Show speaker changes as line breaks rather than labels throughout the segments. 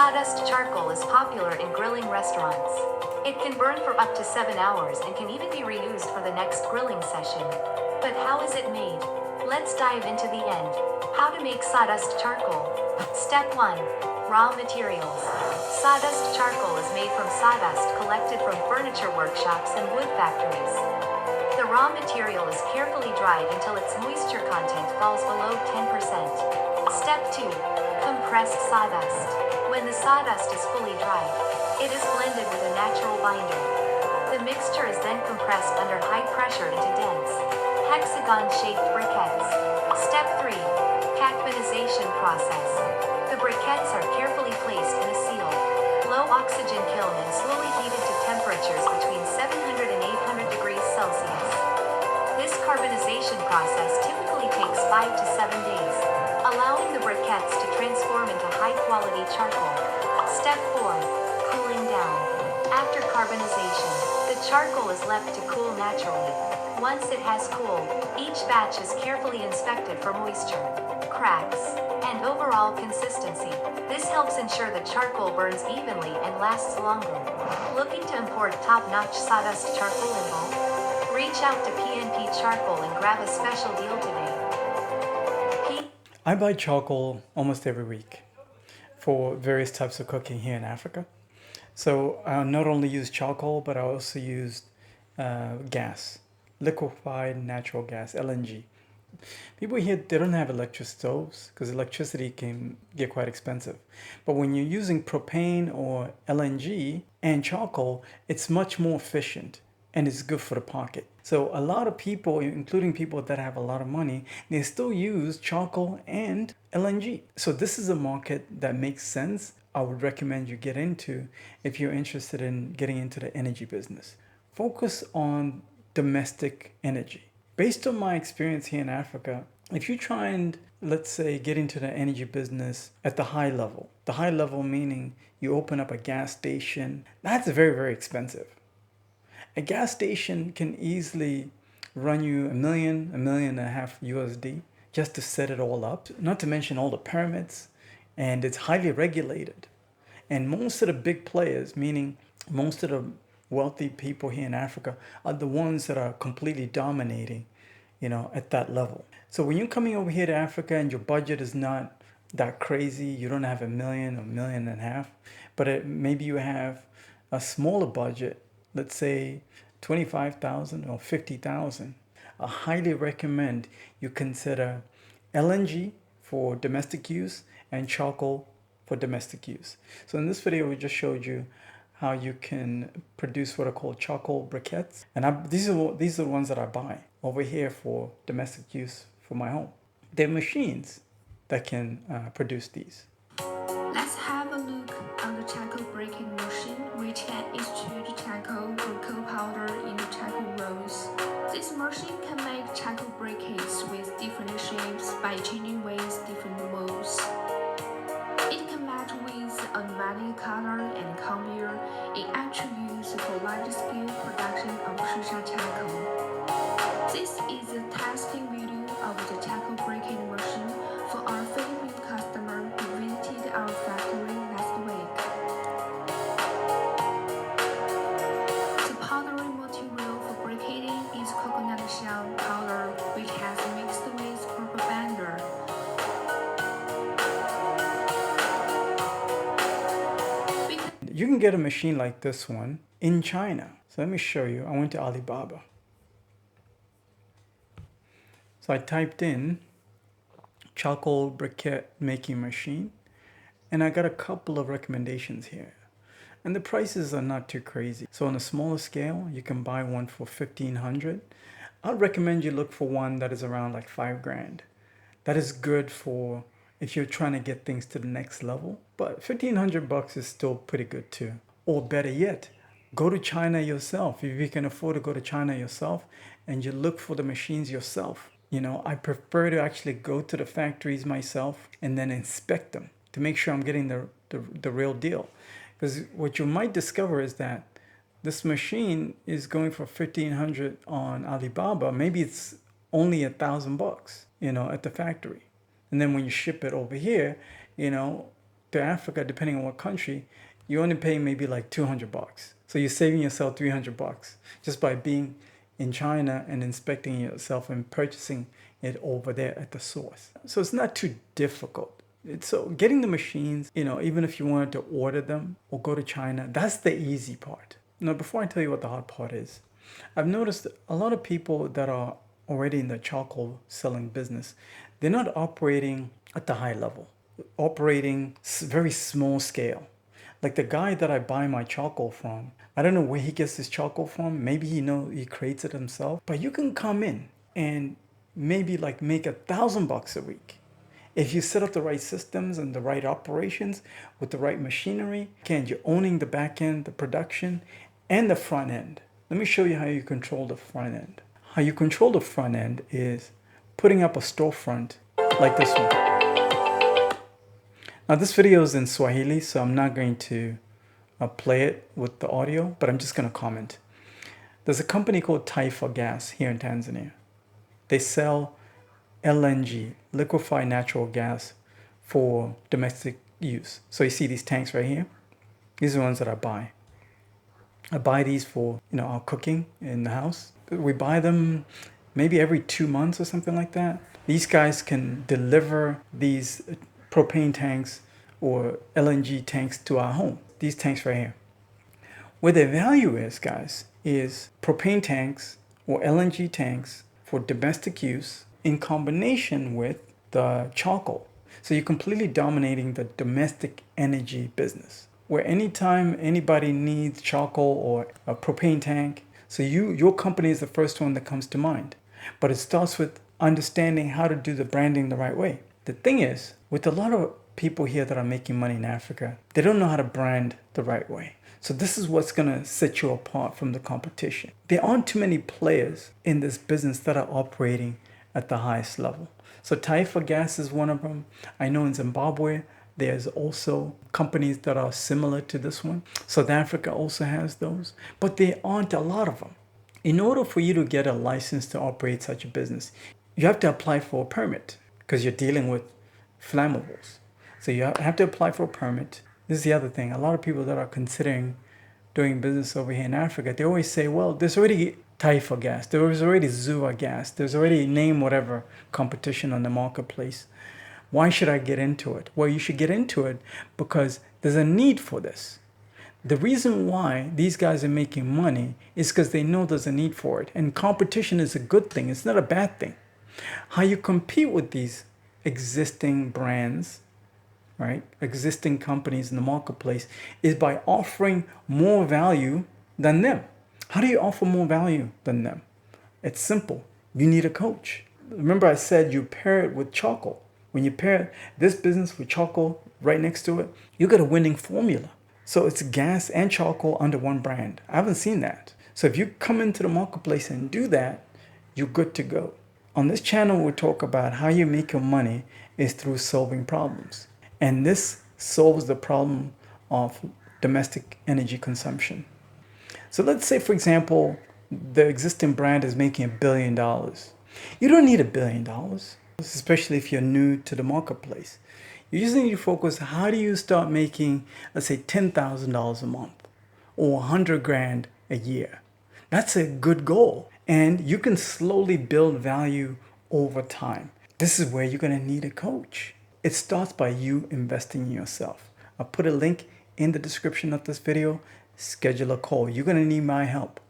Sawdust charcoal is popular in grilling restaurants. It can burn for up to 7 hours and can even be reused for the next grilling session. But how is it made? Let's dive into the end. How to make sawdust charcoal. Step 1. Raw materials. Sawdust charcoal is made from sawdust collected from furniture workshops and wood factories. The raw material is carefully dried until its moisture content falls below 10%. Step 2. Compressed sawdust. When the sawdust is fully dried, it is blended with a natural binder. The mixture is then compressed under high pressure into dense, hexagon-shaped briquettes. Step 3. Carbonization process. The briquettes are carefully placed in a sealed, low-oxygen kiln and slowly heated to temperatures between 700 and 800 degrees Celsius. This carbonization process typically takes 5 to 7 days, allowing the briquettes to transform into high-quality charcoal. Step 4. Cooling down. After carbonization, the charcoal is left to cool naturally. Once it has cooled, each batch is carefully inspected for moisture, cracks, and overall consistency. This helps ensure the charcoal burns evenly and lasts longer. Looking to import top-notch sawdust charcoal in bulk? Reach out to PNP Charcoal and grab a special deal today.
I buy charcoal almost every week for various types of cooking here in Africa. So I not only use charcoal, but I also use gas, liquefied natural gas, LNG. People here, they don't have electric stoves because electricity can get quite expensive. But when you're using propane or LNG and charcoal, it's much more efficient and it's good for the pocket. So a lot of people, including people that have a lot of money, they still use charcoal and LNG. So this is a market that makes sense. I would recommend you get into if you're interested in getting into the energy business. Focus on domestic energy. Based on my experience here in Africa, if you try and, let's say, get into the energy business at the high level meaning you open up a gas station, that's very, very expensive. A gas station can easily run you $1 million, $1.5 million USD just to set it all up, not to mention all the permits, and it's highly regulated. And most of the big players, meaning most of the wealthy people here in Africa, are the ones that are completely dominating, at that level. So when you're coming over here to Africa and your budget is not that crazy, you don't have $1 million or $1.5 million, but maybe you have a smaller budget, let's say 25,000 or 50,000, I highly recommend you consider LNG for domestic use and charcoal for domestic use. So in this video, we just showed you how you can produce what are called charcoal briquettes. And these are the ones that I buy over here for domestic use for my home. They're machines that can produce these.
Let's have a look on the charcoal breaking machine, which can extrude charcoal or coal powder into charcoal rolls. This machine can make charcoal briquettes with different shapes by changing with different molds. It can match with a pneumatic cutter and conveyor in actual use for large-scale production of shisha charcoal. This is a testing video of the charcoal breaking machine for our Philippine customer who visited our factory last week. The powdery material for briquetting is coconut shell powder, which has mixed with proper binder.
You can get a machine like this one in China. So let me show you. I went to Alibaba. So I typed in charcoal briquette making machine, and I got a couple of recommendations here. And the prices are not too crazy. So on a smaller scale, you can buy one for $1,500. I'd recommend you look for one that is around like $5,000. That is good for if you're trying to get things to the next level. But $1,500 is still pretty good too. Or better yet, go to China yourself. If you can afford to go to China yourself and you look for the machines yourself. I prefer to actually go to the factories myself and then inspect them to make sure I'm getting the real deal. Because what you might discover is that this machine is going for $1,500 on Alibaba. Maybe it's only $1,000, at the factory. And then when you ship it over here, to Africa, depending on what country, you only pay maybe like $200. So you're saving yourself $300 just by being in China and inspecting yourself and purchasing it over there at the source. So it's not too difficult. So getting the machines, even if you wanted to order them or go to China, that's the easy part. Now, before I tell you what the hard part is, I've noticed a lot of people that are already in the charcoal selling business, they're not operating at the high level, operating very small scale. Like the guy that I buy my charcoal from, I don't know where he gets his charcoal from. Maybe he creates it himself. But you can come in and maybe like make $1,000 a week. If you set up the right systems and the right operations with the right machinery, and you're owning the back end, the production, and the front end. Let me show you how you control the front end. How you control the front end is putting up a storefront like this one. Now this video is in Swahili, so I'm not going to play it with the audio, but I'm just going to comment. There's a company called Taifa Gas here in Tanzania. They sell LNG, liquefied natural gas, for domestic use. So you see these tanks right here? These are the ones that I buy. I buy these for our cooking in the house. We buy them maybe every 2 months or something like that. These guys can deliver these propane tanks or LNG tanks to our home. These tanks right here. Where their value is, guys, is propane tanks or LNG tanks for domestic use in combination with the charcoal. So you're completely dominating the domestic energy business. Where anytime anybody needs charcoal or a propane tank, so your company is the first one that comes to mind. But it starts with understanding how to do the branding the right way. The thing is, with a lot of people here that are making money in Africa, they don't know how to brand the right way. So this is what's going to set you apart from the competition. There aren't too many players in this business that are operating at the highest level. So Taifa Gas is one of them. I know in Zimbabwe, there's also companies that are similar to this one. South Africa also has those, but there aren't a lot of them. In order for you to get a license to operate such a business, you have to apply for a permit because you're dealing with flammables. So you have to apply for a permit. This is the other thing. A lot of people that are considering doing business over here in Africa, they always say, well, there's already Taifa Gas, there's already Zua Gas, there's already name whatever competition on the marketplace. Why should I get into it? Well, you should get into it because there's a need for this. The reason why these guys are making money is because they know there's a need for it. And competition is a good thing. It's not a bad thing. How you compete with these existing brands, right? Existing companies in the marketplace is by offering more value than them. How do you offer more value than them? It's simple. You need a coach. Remember I said you pair it with charcoal. When you pair this business with charcoal right next to it, you get a winning formula. So it's gas and charcoal under one brand. I haven't seen that. So if you come into the marketplace and do that, you're good to go. On this channel, we talk about how you make your money is through solving problems. And this solves the problem of domestic energy consumption. So let's say, for example, the existing brand is making $1 billion. You don't need $1 billion, especially if you're new to the marketplace. You just need to focus, how do you start making, let's say, $10,000 a month or $100,000 a year? That's a good goal. And you can slowly build value over time. This is where you're going to need a coach. It starts by you investing in yourself. I'll put a link in the description of this video. Schedule a call. You're going to need my help.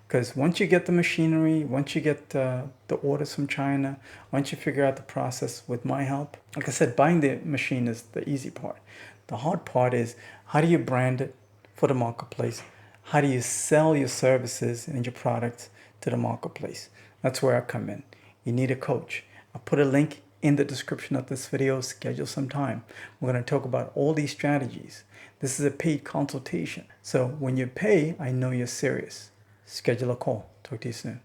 Because once you get the machinery, once you get the orders from China, once you figure out the process with my help, like I said, buying the machine is the easy part. The hard part is, how do you brand it for the marketplace? How do you sell your services and your products to the marketplace? That's where I come in. You need a coach. I'll put a link in the description of this video. Schedule some time. We're going to talk about all these strategies. This is a paid consultation. So when you pay, I know you're serious. Schedule a call. Talk to you soon.